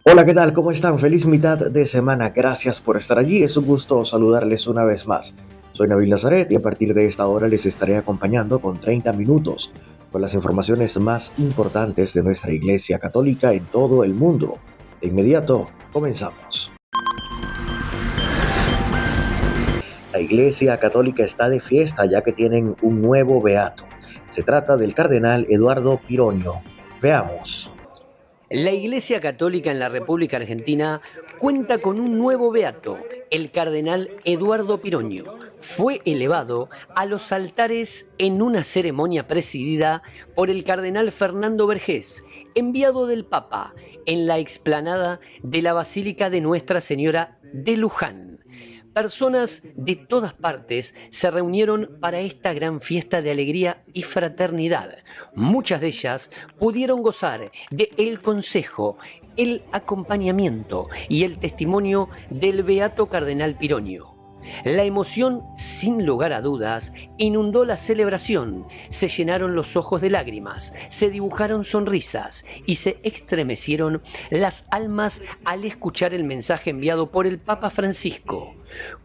Hola, ¿qué tal? ¿Cómo están? Feliz mitad de semana. Gracias por estar allí. Es un gusto saludarles una vez más. Soy Nabil Nazaret y a partir de esta hora les estaré acompañando con 30 minutos con las informaciones más importantes de nuestra Iglesia Católica en todo el mundo. De inmediato, comenzamos. La Iglesia Católica está de fiesta ya que tienen un nuevo beato. Se trata del cardenal Eduardo Pironio. Veamos. La Iglesia Católica en la República Argentina cuenta con un nuevo beato, el cardenal Eduardo Pironio. Fue elevado a los altares en una ceremonia presidida por el cardenal Fernando Vergés, enviado del Papa, en la explanada de la Basílica de Nuestra Señora de Luján. Personas de todas partes se reunieron para esta gran fiesta de alegría y fraternidad. Muchas de ellas pudieron gozar del consejo, el acompañamiento y el testimonio del beato cardenal Pironio. La emoción, sin lugar a dudas, inundó la celebración. Se llenaron los ojos de lágrimas, se dibujaron sonrisas y se estremecieron las almas al escuchar el mensaje enviado por el Papa Francisco.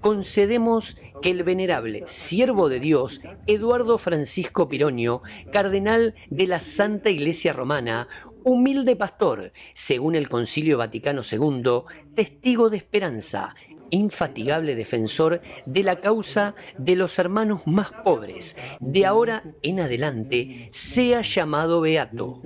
Concedemos que el venerable siervo de Dios, Eduardo Francisco Pironio, cardenal de la Santa Iglesia Romana, humilde pastor, según el Concilio Vaticano II, testigo de esperanza, infatigable defensor de la causa de los hermanos más pobres, de ahora en adelante sea llamado beato.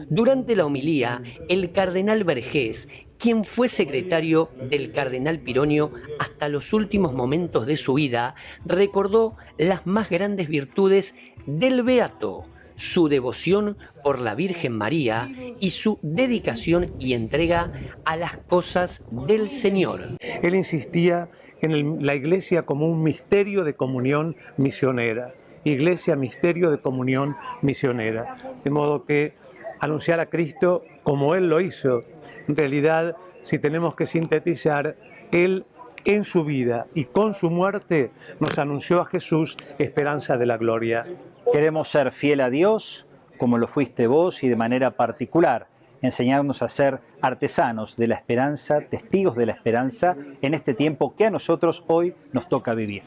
Durante la homilía, el cardenal Vergés, quien fue secretario del cardenal Pironio hasta los últimos momentos de su vida, recordó las más grandes virtudes del beato: su devoción por la Virgen María y su dedicación y entrega a las cosas del Señor. Él insistía en la Iglesia como un misterio de comunión misionera. Iglesia, misterio de comunión misionera. De modo que anunciar a Cristo como Él lo hizo. En realidad, si tenemos que sintetizar, Él en su vida y con su muerte nos anunció a Jesús, esperanza de la gloria. Queremos ser fiel a Dios, como lo fuiste vos, y de manera particular enseñarnos a ser artesanos de la esperanza, testigos de la esperanza en este tiempo que a nosotros hoy nos toca vivir.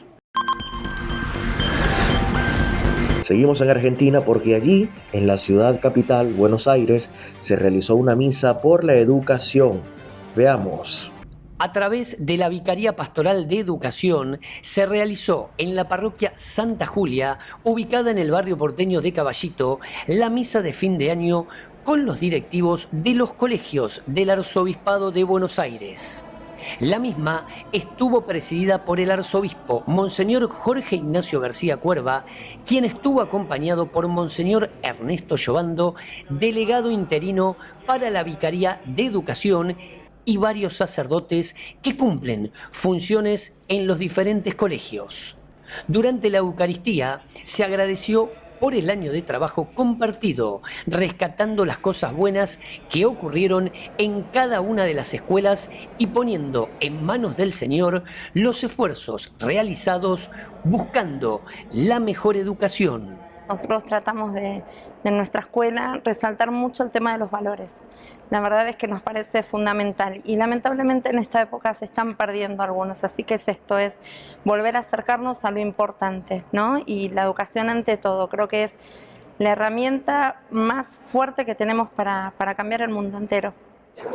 Seguimos en Argentina porque allí, en la ciudad capital, Buenos Aires, se realizó una misa por la educación. Veamos. A través de la Vicaría Pastoral de Educación se realizó en la parroquia Santa Julia, ubicada en el barrio porteño de Caballito, la misa de fin de año con los directivos de los colegios del Arzobispado de Buenos Aires. La misma estuvo presidida por el arzobispo Monseñor Jorge Ignacio García Cuerva, quien estuvo acompañado por Monseñor Ernesto Llobando, delegado interino para la Vicaría de Educación, y varios sacerdotes que cumplen funciones en los diferentes colegios. Durante la Eucaristía se agradeció por el año de trabajo compartido, rescatando las cosas buenas que ocurrieron en cada una de las escuelas y poniendo en manos del Señor los esfuerzos realizados buscando la mejor educación. Nosotros tratamos de nuestra escuela resaltar mucho el tema de los valores. La verdad es que nos parece fundamental y lamentablemente en esta época se están perdiendo algunos, así que esto es volver a acercarnos a lo importante, ¿no? Y la educación ante todo, creo que es la herramienta más fuerte que tenemos para cambiar el mundo entero.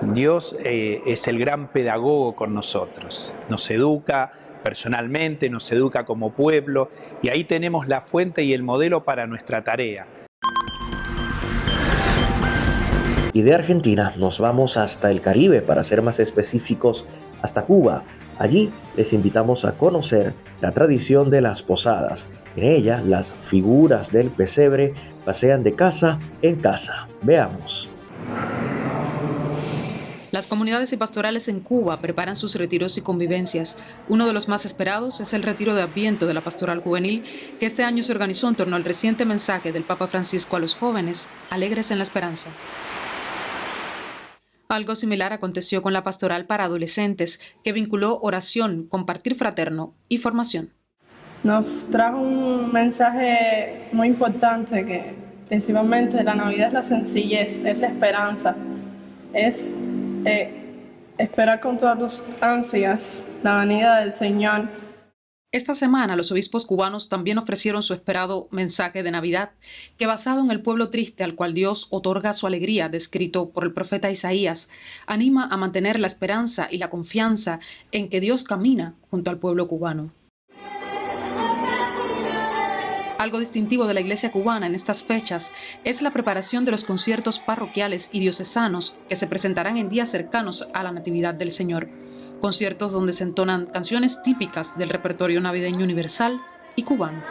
Dios es el gran pedagogo con nosotros, nos educa personalmente, nos educa como pueblo y ahí tenemos la fuente y el modelo para nuestra tarea. Y de Argentina nos vamos hasta el Caribe, para ser más específicos, hasta Cuba. Allí les invitamos a conocer la tradición de las posadas. En ella, las figuras del pesebre pasean de casa en casa. Veamos. Las comunidades y pastorales en Cuba preparan sus retiros y convivencias. Uno de los más esperados es el retiro de Adviento de la Pastoral Juvenil, que este año se organizó en torno al reciente mensaje del Papa Francisco a los jóvenes, alegres en la esperanza. Algo similar aconteció con la pastoral para adolescentes, que vinculó oración, compartir fraterno y formación. Nos trajo un mensaje muy importante, que principalmente la Navidad es la sencillez, es la esperanza, es Espera con todas tus ansias la venida del Señor. Esta semana los obispos cubanos también ofrecieron su esperado mensaje de Navidad, que basado en el pueblo triste al cual Dios otorga su alegría, descrito por el profeta Isaías, anima a mantener la esperanza y la confianza en que Dios camina junto al pueblo cubano. Algo distintivo de la Iglesia cubana en estas fechas es la preparación de los conciertos parroquiales y diocesanos que se presentarán en días cercanos a la Natividad del Señor. Conciertos donde se entonan canciones típicas del repertorio navideño universal y cubano.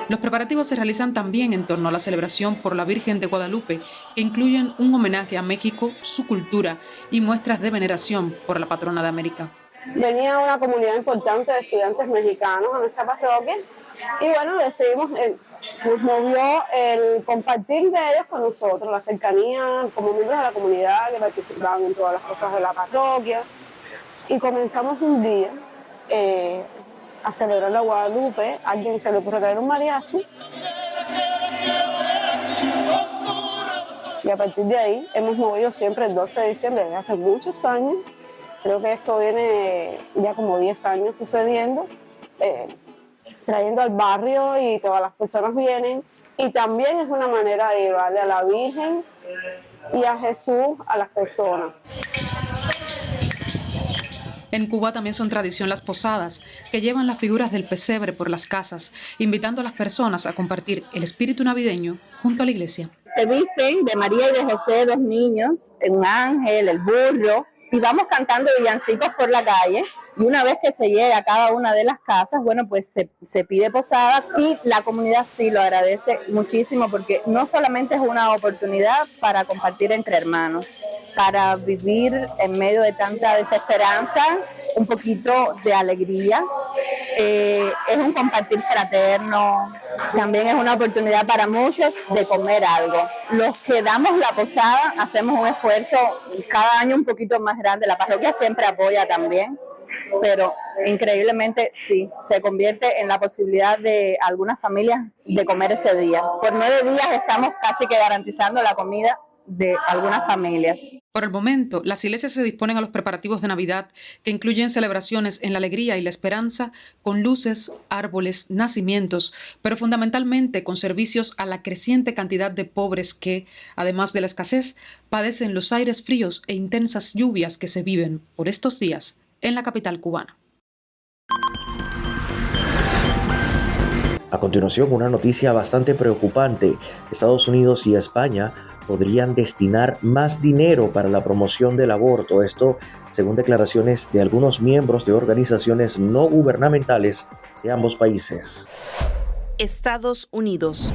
Los preparativos se realizan también en torno a la celebración por la Virgen de Guadalupe, que incluyen un homenaje a México, su cultura y muestras de veneración por la patrona de América. Venía una comunidad importante de estudiantes mexicanos a nuestra parroquia y bueno, decidimos, nos movió el compartir de ellos con nosotros, la cercanía como miembros de la comunidad que participaban en todas las cosas de la parroquia, y comenzamos un día a celebrar la Guadalupe. A alguien se le ocurre traer un mariachi y a partir de ahí hemos movido siempre el 12 de diciembre desde hace muchos años. Creo que esto viene ya como 10 años sucediendo, trayendo al barrio y todas las personas vienen. Y también es una manera de llevarle a la Virgen y a Jesús a las personas. En Cuba también son tradición las posadas, que llevan las figuras del pesebre por las casas, invitando a las personas a compartir el espíritu navideño junto a la iglesia. Se visten de María y de José, dos niños, un ángel, el burro, y vamos cantando villancicos por la calle, y una vez que se llega a cada una de las casas, bueno, pues se pide posada, y la comunidad sí lo agradece muchísimo, porque no solamente es una oportunidad para compartir entre hermanos, para vivir en medio de tanta desesperanza, un poquito de alegría, es un compartir fraterno, también es una oportunidad para muchos de comer algo. Los que damos la posada hacemos un esfuerzo cada año un poquito más grande, la parroquia siempre apoya también, pero increíblemente sí, se convierte en la posibilidad de algunas familias de comer ese día. Por 9 días estamos casi que garantizando la comida de algunas familias. Por el momento, las iglesias se disponen a los preparativos de Navidad, que incluyen celebraciones en la alegría y la esperanza, con luces, árboles, nacimientos, pero fundamentalmente con servicios a la creciente cantidad de pobres que, además de la escasez, padecen los aires fríos e intensas lluvias que se viven por estos días en la capital cubana. A continuación, una noticia bastante preocupante. Estados Unidos y España podrían destinar más dinero para la promoción del aborto. Esto según declaraciones de algunos miembros de organizaciones no gubernamentales de ambos países. Estados Unidos.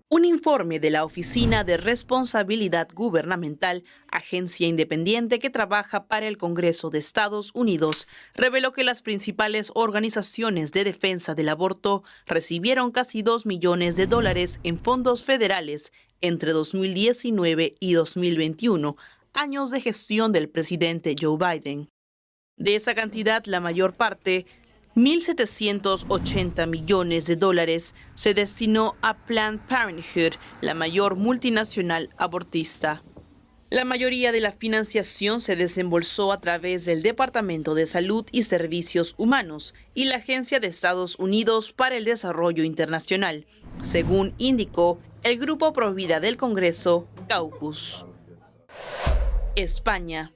Un informe de la Oficina de Responsabilidad Gubernamental, agencia independiente que trabaja para el Congreso de Estados Unidos, reveló que las principales organizaciones de defensa del aborto recibieron casi $2 millones en fondos federales entre 2019 y 2021, años de gestión del presidente Joe Biden. De esa cantidad, la mayor parte, $1.780 millones, se destinó a Planned Parenthood, la mayor multinacional abortista. La mayoría de la financiación se desembolsó a través del Departamento de Salud y Servicios Humanos y la Agencia de Estados Unidos para el Desarrollo Internacional, según indicó el Grupo Provida del Congreso, Caucus. España.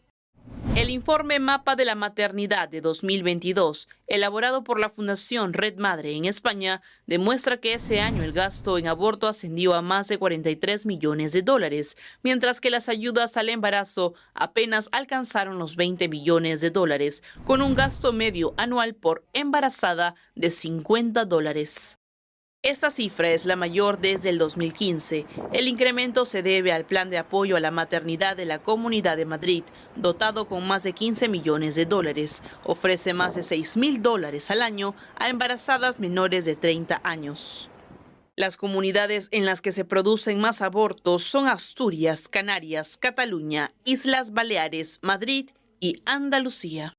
El informe Mapa de la Maternidad de 2022, elaborado por la Fundación Red Madre en España, demuestra que ese año el gasto en aborto ascendió a más de $43 millones, mientras que las ayudas al embarazo apenas alcanzaron los $20 millones, con un gasto medio anual por embarazada de $50. Esta cifra es la mayor desde el 2015. El incremento se debe al Plan de Apoyo a la Maternidad de la Comunidad de Madrid, dotado con más de $15 millones. Ofrece más de $6.000 al año a embarazadas menores de 30 años. Las comunidades en las que se producen más abortos son Asturias, Canarias, Cataluña, Islas Baleares, Madrid y Andalucía.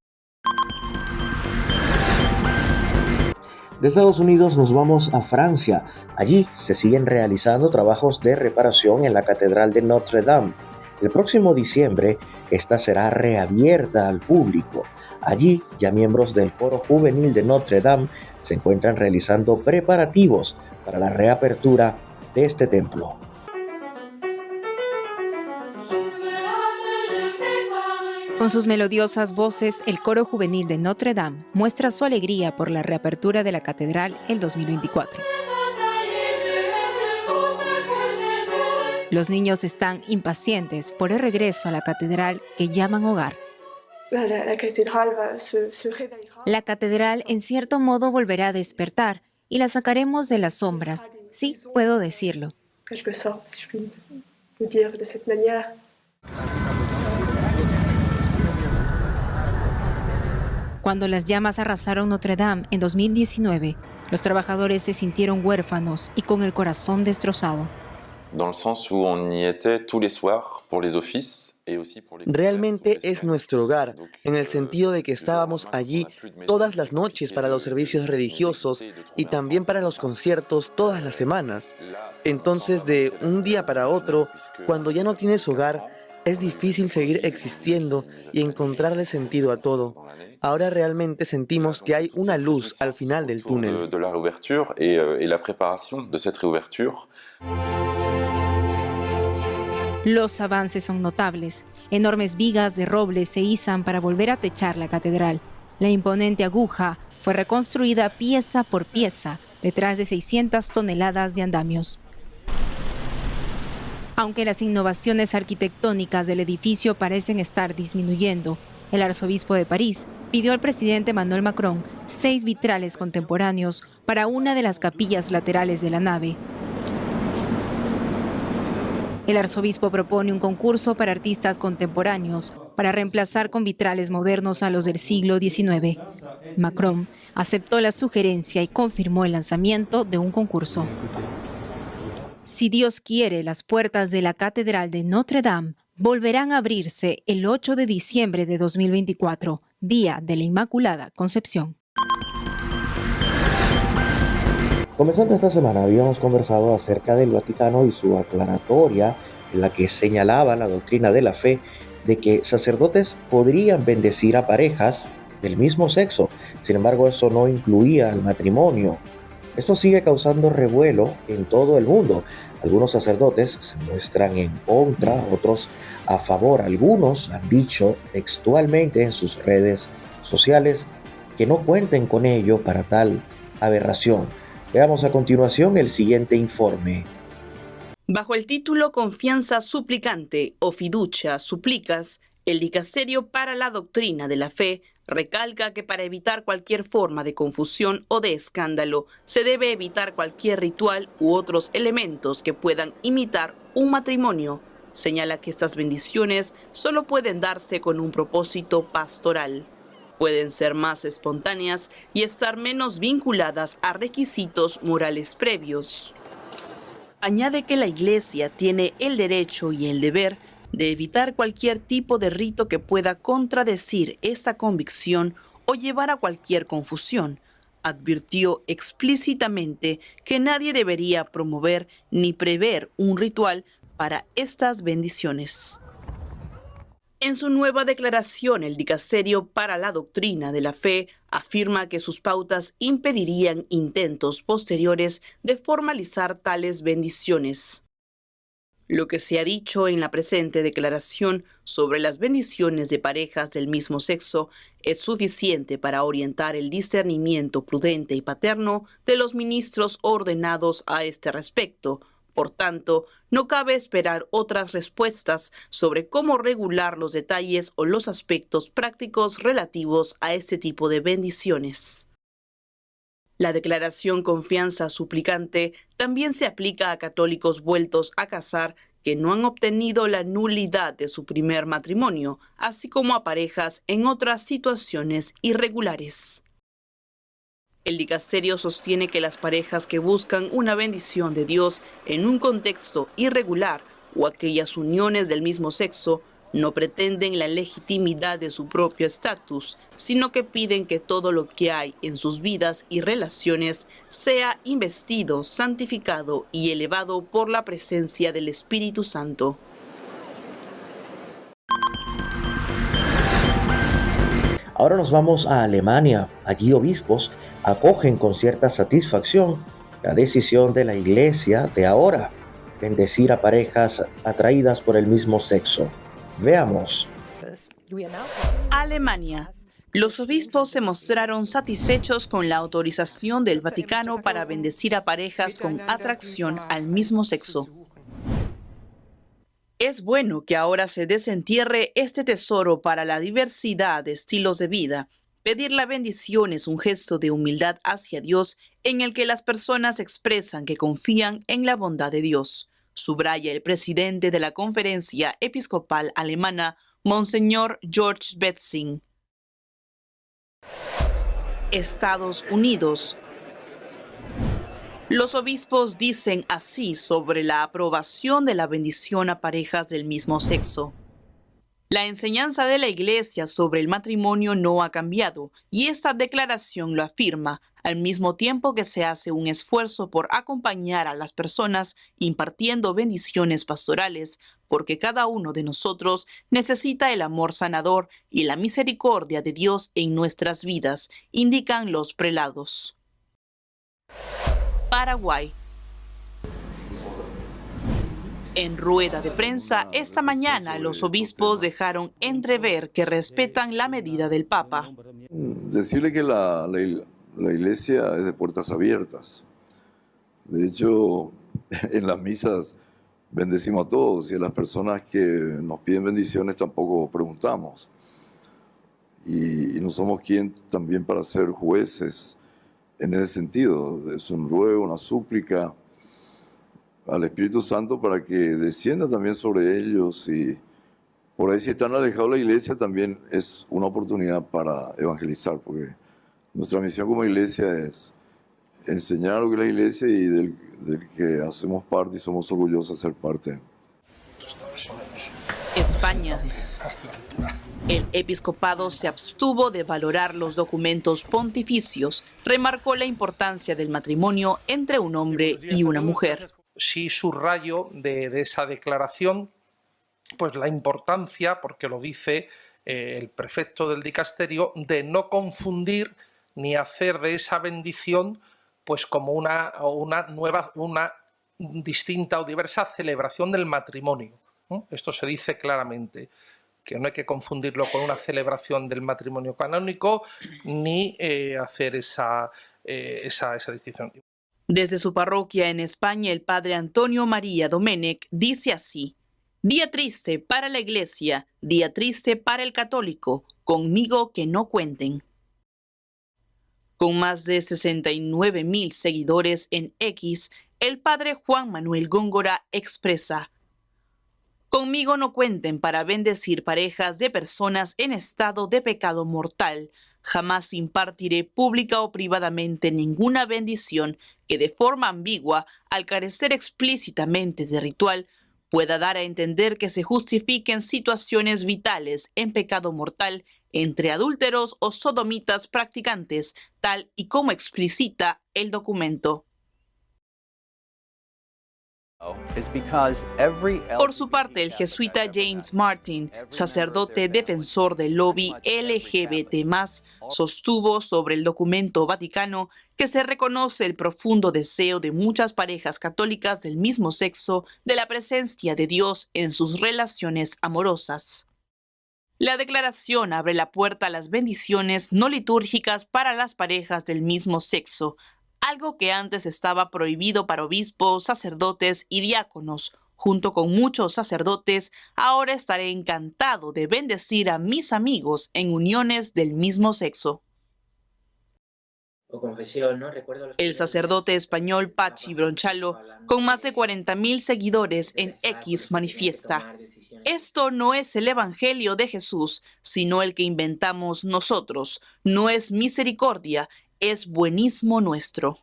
De Estados Unidos nos vamos a Francia. Allí se siguen realizando trabajos de reparación en la Catedral de Notre Dame. El próximo diciembre, esta será reabierta al público. Allí, ya miembros del coro juvenil de Notre Dame se encuentran realizando preparativos para la reapertura de este templo. Con sus melodiosas voces, el coro juvenil de Notre Dame muestra su alegría por la reapertura de la catedral en 2024. Los niños están impacientes por el regreso a la catedral que llaman hogar. La catedral en cierto modo volverá a despertar y la sacaremos de las sombras, sí puedo decirlo. Cuando las llamas arrasaron Notre Dame en 2019, los trabajadores se sintieron huérfanos y con el corazón destrozado. Realmente es nuestro hogar, en el sentido de que estábamos allí todas las noches para los servicios religiosos y también para los conciertos todas las semanas. Entonces, de un día para otro, cuando ya no tienes hogar, es difícil seguir existiendo y encontrarle sentido a todo. Ahora realmente sentimos que hay una luz al final del túnel. Los avances son notables. Enormes vigas de roble se izan para volver a techar la catedral. La imponente aguja fue reconstruida pieza por pieza, detrás de 600 toneladas de andamios. Aunque las innovaciones arquitectónicas del edificio parecen estar disminuyendo, el arzobispo de París pidió al presidente Emmanuel Macron 6 vitrales contemporáneos para una de las capillas laterales de la nave. El arzobispo propone un concurso para artistas contemporáneos para reemplazar con vitrales modernos a los del siglo XIX. Macron aceptó la sugerencia y confirmó el lanzamiento de un concurso. Si Dios quiere, las puertas de la Catedral de Notre Dame volverán a abrirse el 8 de diciembre de 2024, Día de la Inmaculada Concepción. Comenzando esta semana habíamos conversado acerca del Vaticano y su aclaratoria en la que señalaba la doctrina de la fe de que sacerdotes podrían bendecir a parejas del mismo sexo. Sin embargo, eso no incluía al matrimonio. Esto sigue causando revuelo en todo el mundo. Algunos sacerdotes se muestran en contra, otros a favor. Algunos han dicho textualmente en sus redes sociales que no cuenten con ello para tal aberración. Veamos a continuación el siguiente informe. Bajo el título Confianza Suplicante o Fiducia Supplicas, el Dicasterio para la Doctrina de la Fe recalca que para evitar cualquier forma de confusión o de escándalo, se debe evitar cualquier ritual u otros elementos que puedan imitar un matrimonio. Señala que estas bendiciones solo pueden darse con un propósito pastoral. Pueden ser más espontáneas y estar menos vinculadas a requisitos morales previos. Añade que la Iglesia tiene el derecho y el deber de evitar cualquier tipo de rito que pueda contradecir esta convicción o llevar a cualquier confusión. Advirtió explícitamente que nadie debería promover ni prever un ritual para estas bendiciones. En su nueva declaración, el Dicasterio para la Doctrina de la Fe afirma que sus pautas impedirían intentos posteriores de formalizar tales bendiciones. Lo que se ha dicho en la presente declaración sobre las bendiciones de parejas del mismo sexo es suficiente para orientar el discernimiento prudente y paterno de los ministros ordenados a este respecto. Por tanto, no cabe esperar otras respuestas sobre cómo regular los detalles o los aspectos prácticos relativos a este tipo de bendiciones. La declaración Confianza Suplicante también se aplica a católicos vueltos a casar que no han obtenido la nulidad de su primer matrimonio, así como a parejas en otras situaciones irregulares. El dicasterio sostiene que las parejas que buscan una bendición de Dios en un contexto irregular o aquellas uniones del mismo sexo No pretenden la legitimidad de su propio estatus, sino que piden que todo lo que hay en sus vidas y relaciones sea investido, santificado y elevado por la presencia del Espíritu Santo. Ahora nos vamos a Alemania. Allí obispos acogen con cierta satisfacción la decisión de la Iglesia de ahora, bendecir a parejas atraídas por el mismo sexo. Veamos. Alemania. Los obispos se mostraron satisfechos con la autorización del Vaticano para bendecir a parejas con atracción al mismo sexo. Es bueno que ahora se desentierre este tesoro para la diversidad de estilos de vida. Pedir la bendición es un gesto de humildad hacia Dios en el que las personas expresan que confían en la bondad de Dios, subraya el presidente de la Conferencia Episcopal Alemana, Monseñor George Betzing. Estados Unidos. Los obispos dicen así sobre la aprobación de la bendición a parejas del mismo sexo. La enseñanza de la Iglesia sobre el matrimonio no ha cambiado y esta declaración lo afirma, al mismo tiempo que se hace un esfuerzo por acompañar a las personas impartiendo bendiciones pastorales, porque cada uno de nosotros necesita el amor sanador y la misericordia de Dios en nuestras vidas, indican los prelados. Paraguay. En rueda de prensa esta mañana, los obispos dejaron entrever que respetan la medida del Papa. Decirle que la Iglesia es de puertas abiertas. De hecho, en las misas bendecimos a todos y a las personas que nos piden bendiciones tampoco preguntamos. Y no somos quien también para ser jueces en ese sentido. Es un ruego, una súplica al Espíritu Santo para que descienda también sobre ellos, y por ahí si están alejados de la Iglesia también es una oportunidad para evangelizar, porque nuestra misión como Iglesia es enseñar lo que es la Iglesia y del que hacemos parte y somos orgullosos de ser parte. España. El episcopado se abstuvo de valorar los documentos pontificios, remarcó la importancia del matrimonio entre un hombre y una mujer. Sí subrayo de esa declaración pues la importancia, porque lo dice el prefecto del dicasterio, de no confundir ni hacer de esa bendición pues como una distinta o diversa celebración del matrimonio. Esto se dice claramente, que no hay que confundirlo con una celebración del matrimonio canónico ni hacer esa distinción. Desde su parroquia en España, el padre Antonio María Domenech dice así: día triste para la Iglesia, día triste para el católico, conmigo que no cuenten. Con más de 69,000 seguidores en X, el padre Juan Manuel Góngora expresa: conmigo no cuenten para bendecir parejas de personas en estado de pecado mortal. Jamás impartiré pública o privadamente ninguna bendición que de forma ambigua, al carecer explícitamente de ritual, pueda dar a entender que se justifiquen situaciones vitales en pecado mortal entre adúlteros o sodomitas practicantes, tal y como explicita el documento. Por su parte, el jesuita James Martin, sacerdote defensor del lobby LGBT+, sostuvo sobre el documento vaticano que se reconoce el profundo deseo de muchas parejas católicas del mismo sexo de la presencia de Dios en sus relaciones amorosas. La declaración abre la puerta a las bendiciones no litúrgicas para las parejas del mismo sexo, algo que antes estaba prohibido para obispos, sacerdotes y diáconos. Junto con muchos sacerdotes, ahora estaré encantado de bendecir a mis amigos en uniones del mismo sexo. El sacerdote español Pachi Bronchalo, con más de 40,000 seguidores en X, manifiesta: esto no es el Evangelio de Jesús, sino el que inventamos nosotros. No es misericordia, es buenismo nuestro.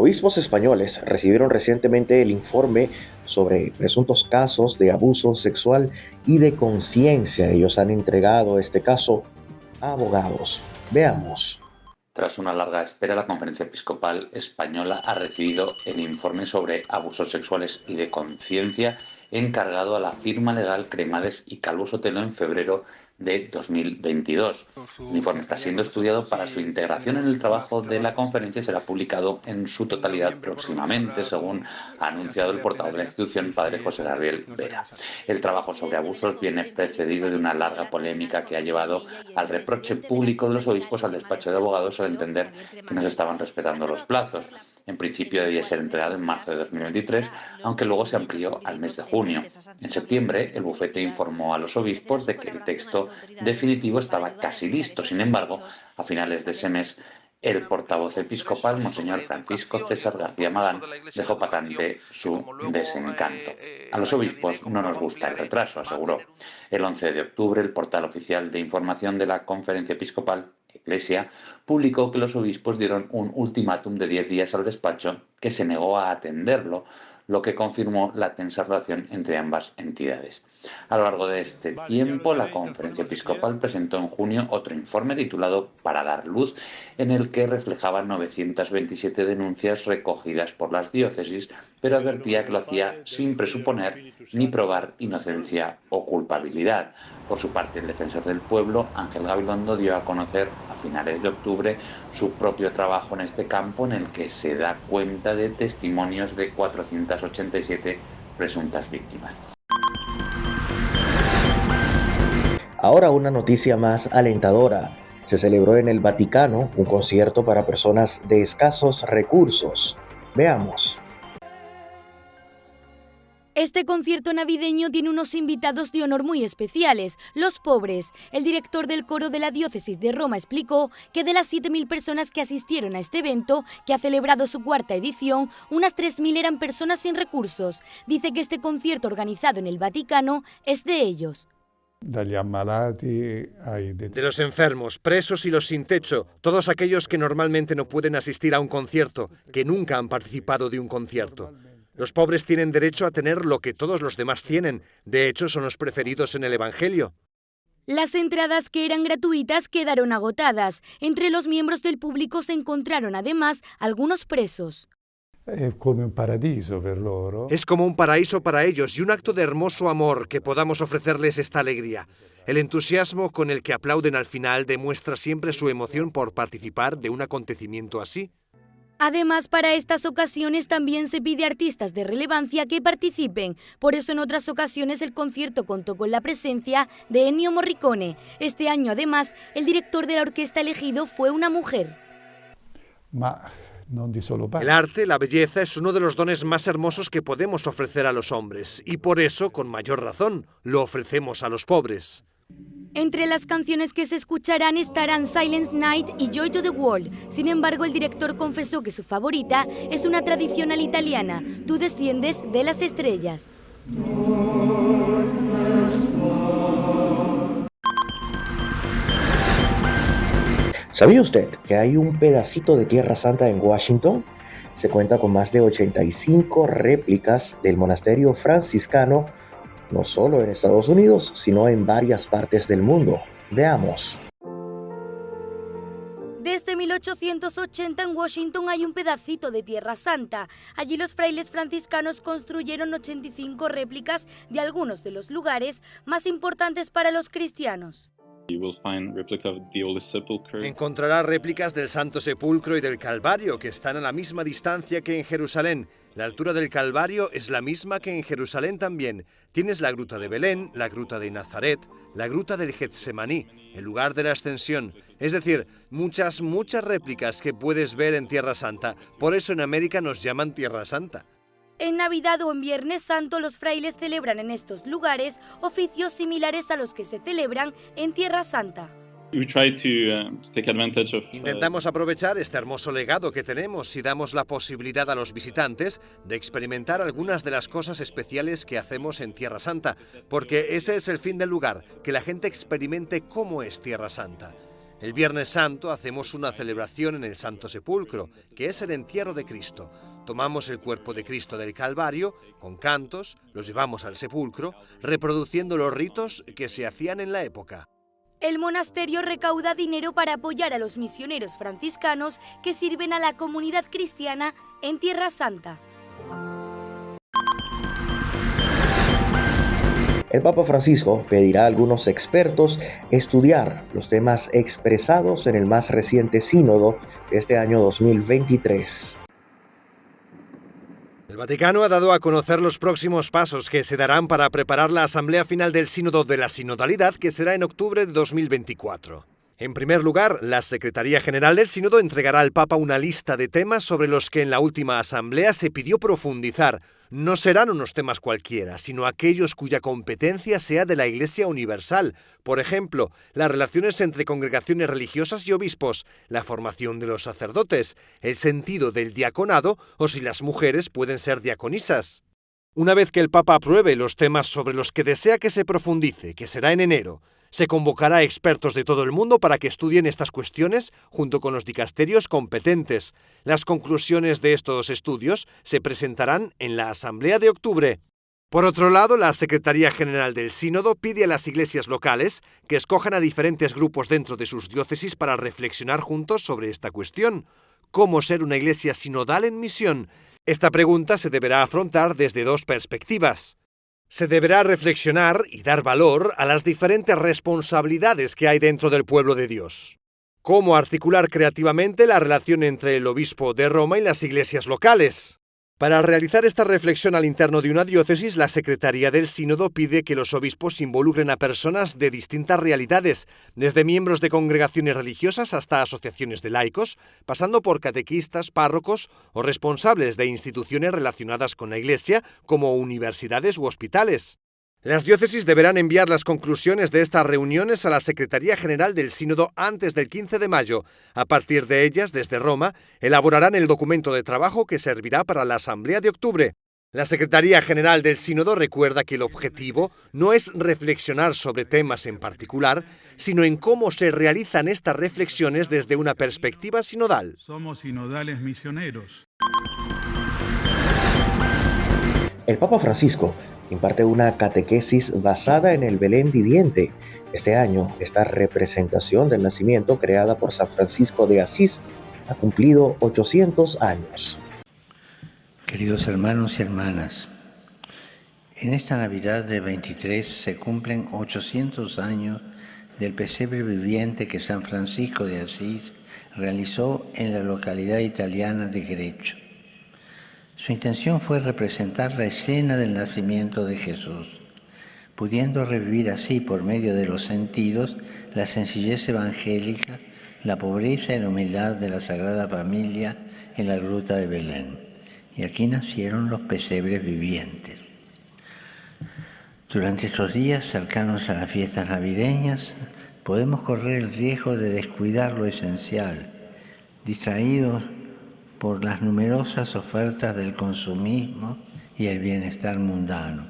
Obispos españoles recibieron recientemente el informe sobre presuntos casos de abuso sexual y de conciencia. Ellos han entregado este caso a abogados. Veamos. Tras una larga espera, la Conferencia Episcopal Española ha recibido el informe sobre abusos sexuales y de conciencia encargado a la firma legal Cremades y Calvo Sotelo en febrero de 2022. El informe está siendo estudiado para su integración en el trabajo de la conferencia y será publicado en su totalidad próximamente, según ha anunciado el portavoz de la institución, padre José Gabriel Vera. El trabajo sobre abusos viene precedido de una larga polémica que ha llevado al reproche público de los obispos al despacho de abogados al entender que no se estaban respetando los plazos. En principio debía ser entregado en marzo de 2023, aunque luego se amplió al mes de junio. En septiembre, el bufete informó a los obispos de que el texto definitivo estaba casi listo. Sin embargo, a finales de ese mes, el portavoz episcopal, Monseñor Francisco César García Magán, dejó patente su desencanto. A los obispos no nos gusta el retraso, aseguró. El 11 de octubre, el portal oficial de información de la Conferencia Episcopal, Iglesia, publicó que los obispos dieron un ultimátum de 10 días al despacho, que se negó a atenderlo, lo que confirmó la tensa relación entre ambas entidades. A lo largo de este tiempo, la Conferencia Episcopal presentó en junio otro informe titulado Para dar luz, en el que reflejaba 927 denuncias recogidas por las diócesis, pero advertía que lo hacía sin presuponer ni probar inocencia o culpabilidad. Por su parte, el defensor del pueblo, Ángel Gabilondo, dio a conocer a finales de octubre su propio trabajo en este campo, en el que se da cuenta de testimonios de 487 presuntas víctimas. Ahora una noticia más alentadora. Se celebró en el Vaticano un concierto para personas de escasos recursos. Veamos. Este concierto navideño tiene unos invitados de honor muy especiales, los pobres. El director del coro de la diócesis de Roma explicó que de las 7.000 personas que asistieron a este evento, que ha celebrado su cuarta edición, unas 3.000 eran personas sin recursos. Dice que este concierto organizado en el Vaticano es de ellos. De los enfermos, presos y los sin techo, todos aquellos que normalmente no pueden asistir a un concierto, que nunca han participado de un concierto. Los pobres tienen derecho a tener lo que todos los demás tienen. De hecho, son los preferidos en el Evangelio. Las entradas, que eran gratuitas, quedaron agotadas. Entre los miembros del público se encontraron además algunos presos. Es como un paraíso para ellos y un acto de hermoso amor que podamos ofrecerles esta alegría. El entusiasmo con el que aplauden al final demuestra siempre su emoción por participar de un acontecimiento así. Además, para estas ocasiones también se pide a artistas de relevancia que participen. Por eso en otras ocasiones el concierto contó con la presencia de Ennio Morricone. Este año, además, el director de la orquesta elegido fue una mujer. El arte, la belleza, es uno de los dones más hermosos que podemos ofrecer a los hombres. Y por eso, con mayor razón, lo ofrecemos a los pobres. Entre las canciones que se escucharán estarán Silent Night y Joy to the World. Sin embargo, el director confesó que su favorita es una tradicional italiana, Tú desciendes de las estrellas. ¿Sabía usted que hay un pedacito de Tierra Santa en Washington? Se cuenta con más de 85 réplicas del monasterio franciscano, no solo en Estados Unidos, sino en varias partes del mundo. Veamos. Desde 1880 en Washington hay un pedacito de Tierra Santa. Allí los frailes franciscanos construyeron 85 réplicas de algunos de los lugares más importantes para los cristianos. Encontrará réplicas del Santo Sepulcro y del Calvario, que están a la misma distancia que en Jerusalén. La altura del Calvario es la misma que en Jerusalén también. Tienes la gruta de Belén, la gruta de Nazaret, la gruta del Getsemaní, el lugar de la Ascensión. Es decir, muchas réplicas que puedes ver en Tierra Santa. Por eso en América nos llaman Tierra Santa. En Navidad o en Viernes Santo los frailes celebran en estos lugares oficios similares a los que se celebran en Tierra Santa. Intentamos aprovechar este hermoso legado que tenemos y damos la posibilidad a los visitantes de experimentar algunas de las cosas especiales que hacemos en Tierra Santa, porque ese es el fin del lugar, que la gente experimente cómo es Tierra Santa. El Viernes Santo hacemos una celebración en el Santo Sepulcro, que es el entierro de Cristo. Tomamos el cuerpo de Cristo del Calvario, con cantos, los llevamos al sepulcro, reproduciendo los ritos que se hacían en la época. El monasterio recauda dinero para apoyar a los misioneros franciscanos que sirven a la comunidad cristiana en Tierra Santa. El Papa Francisco pedirá a algunos expertos estudiar los temas expresados en el más reciente sínodo de este año 2023. El Vaticano ha dado a conocer los próximos pasos que se darán para preparar la asamblea final del Sínodo de la Sinodalidad, que será en octubre de 2024. En primer lugar, la Secretaría General del Sínodo entregará al Papa una lista de temas sobre los que en la última asamblea se pidió profundizar. No serán unos temas cualquiera, sino aquellos cuya competencia sea de la Iglesia Universal. Por ejemplo, las relaciones entre congregaciones religiosas y obispos, la formación de los sacerdotes, el sentido del diaconado o si las mujeres pueden ser diaconisas. Una vez que el Papa apruebe los temas sobre los que desea que se profundice, que será en enero, se convocará a expertos de todo el mundo para que estudien estas cuestiones junto con los dicasterios competentes. Las conclusiones de estos estudios se presentarán en la Asamblea de octubre. Por otro lado, la Secretaría General del Sínodo pide a las iglesias locales que escojan a diferentes grupos dentro de sus diócesis para reflexionar juntos sobre esta cuestión. ¿Cómo ser una iglesia sinodal en misión? Esta pregunta se deberá afrontar desde dos perspectivas. Se deberá reflexionar y dar valor a las diferentes responsabilidades que hay dentro del pueblo de Dios. ¿Cómo articular creativamente la relación entre el obispo de Roma y las iglesias locales? Para realizar esta reflexión al interno de una diócesis, la Secretaría del Sínodo pide que los obispos involucren a personas de distintas realidades, desde miembros de congregaciones religiosas hasta asociaciones de laicos, pasando por catequistas, párrocos o responsables de instituciones relacionadas con la Iglesia, como universidades u hospitales. Las diócesis deberán enviar las conclusiones de estas reuniones a la Secretaría General del Sínodo antes del 15 de mayo. A partir de ellas, desde Roma, elaborarán el documento de trabajo que servirá para la Asamblea de octubre. La Secretaría General del Sínodo recuerda que el objetivo no es reflexionar sobre temas en particular, sino en cómo se realizan estas reflexiones desde una perspectiva sinodal. Somos sinodales misioneros. El Papa Francisco imparte una catequesis basada en el Belén viviente. Este año, esta representación del nacimiento creada por San Francisco de Asís ha cumplido 800 años. Queridos hermanos y hermanas, en esta Navidad de 23 se cumplen 800 años del pesebre viviente que San Francisco de Asís realizó en la localidad italiana de Grecho. Su intención fue representar la escena del nacimiento de Jesús, pudiendo revivir así, por medio de los sentidos, la sencillez evangélica, la pobreza y la humildad de la Sagrada Familia en la gruta de Belén. Y aquí nacieron los pesebres vivientes. Durante estos días cercanos a las fiestas navideñas, podemos correr el riesgo de descuidar lo esencial, distraídos por las numerosas ofertas del consumismo y el bienestar mundano.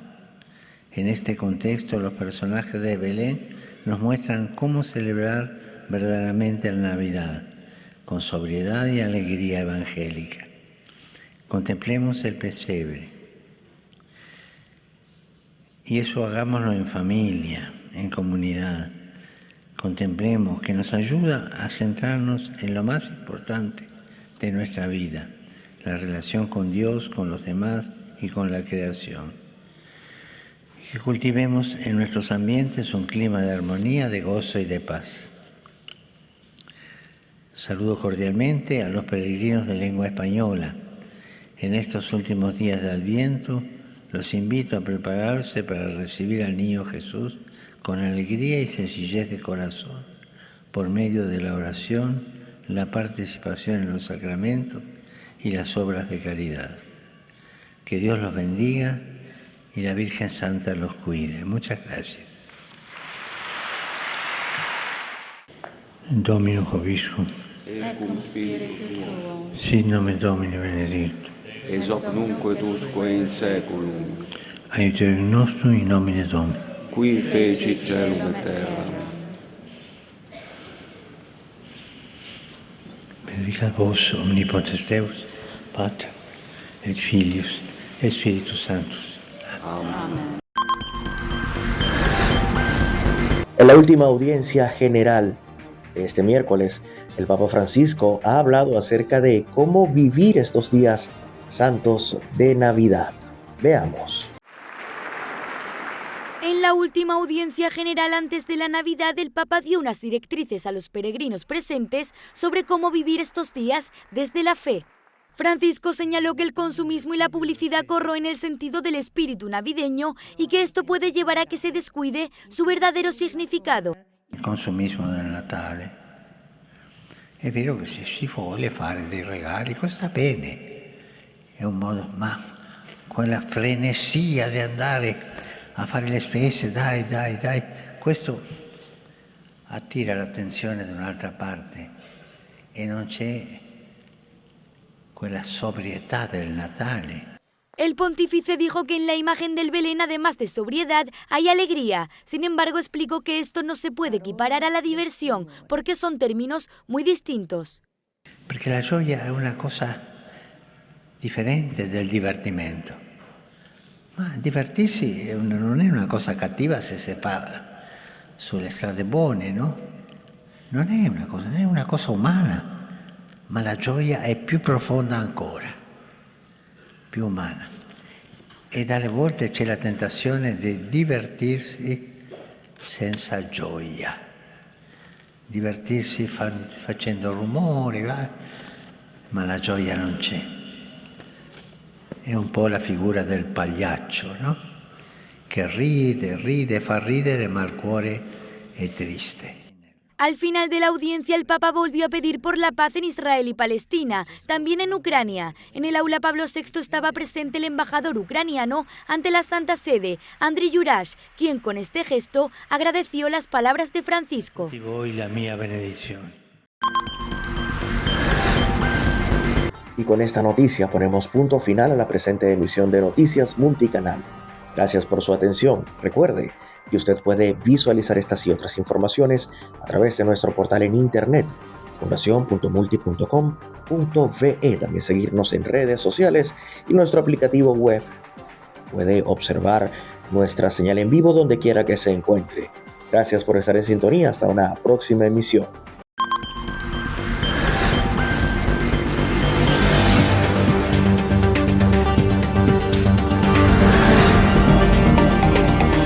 En este contexto, los personajes de Belén nos muestran cómo celebrar verdaderamente la Navidad, con sobriedad y alegría evangélica. Contemplemos el pesebre. Y eso hagámoslo en familia, en comunidad. Contemplemos, que nos ayuda a centrarnos en lo más importante de nuestra vida, la relación con Dios, con los demás y con la creación. Y que cultivemos en nuestros ambientes un clima de armonía, de gozo y de paz. Saludo cordialmente a los peregrinos de lengua española. En estos últimos días de Adviento, los invito a prepararse para recibir al niño Jesús con alegría y sencillez de corazón, por medio de la oración, la participación en los sacramentos y las obras de caridad. Que Dios los bendiga y la Virgen Santa los cuide. Muchas gracias. Dominus Vobiscum. Et cum spiritu tuo. Sit nomen Domini benedictum. Ex hoc nunc et usque in saeculum. Aiuterium nostrum in nomine Domini. Qui fecit caelum et terram. benedicat vos omnipotens Deus, Pater et Filius et Spiritus Sanctus. Amén. En la última audiencia general de este miércoles, el Papa Francisco ha hablado acerca de cómo vivir estos días santos de Navidad. Veamos. En la última audiencia general antes de la Navidad, el Papa dio unas directrices a los peregrinos presentes sobre cómo vivir estos días desde la fe. Francisco señaló que el consumismo y la publicidad corroen el sentido del espíritu navideño y que esto puede llevar a que se descuide su verdadero significado. Il consumismo del Natale. È vero che se si vuole fare dei regali, questo sta bene. È un modo, ma quella frenesia di andare a fare le spese, dai, questo attira l'attenzione da un'altra parte e non c'è quella sobrietà del Natale. El pontífice dijo que en la imagen del Belén, además de sobriedad, hay alegría. Sin embargo, explicó que esto no se puede equiparar a la diversión, porque son términos muy distintos. Perché la gioia è una cosa differente del divertimento. Ma divertirsi non è una cosa cattiva se si fa sulle strade buone, no? Non è una cosa umana. Ma la gioia è più profonda ancora, più umana. E dalle volte c'è la tentazione di divertirsi senza gioia, divertirsi facendo rumori, ma la gioia non c'è. È un po' la figura del pagliaccio, no? Che ride, fa ridere, ma il cuore è triste. Al final de la audiencia, el Papa volvió a pedir por la paz en Israel y Palestina, también en Ucrania. En el aula Pablo VI estaba presente el embajador ucraniano ante la Santa Sede, Andriy Yurash, quien con este gesto agradeció las palabras de Francisco. Y voy la mía benedición. Y con esta noticia ponemos punto final a la presente emisión de Noticias Multicanal. Gracias por su atención. Recuerde que usted puede visualizar estas y otras informaciones a través de nuestro portal en internet, fundacion.multi.com.ve. También seguirnos en redes sociales y nuestro aplicativo web. Puede observar nuestra señal en vivo donde quiera que se encuentre. Gracias por estar en sintonía. Hasta una próxima emisión.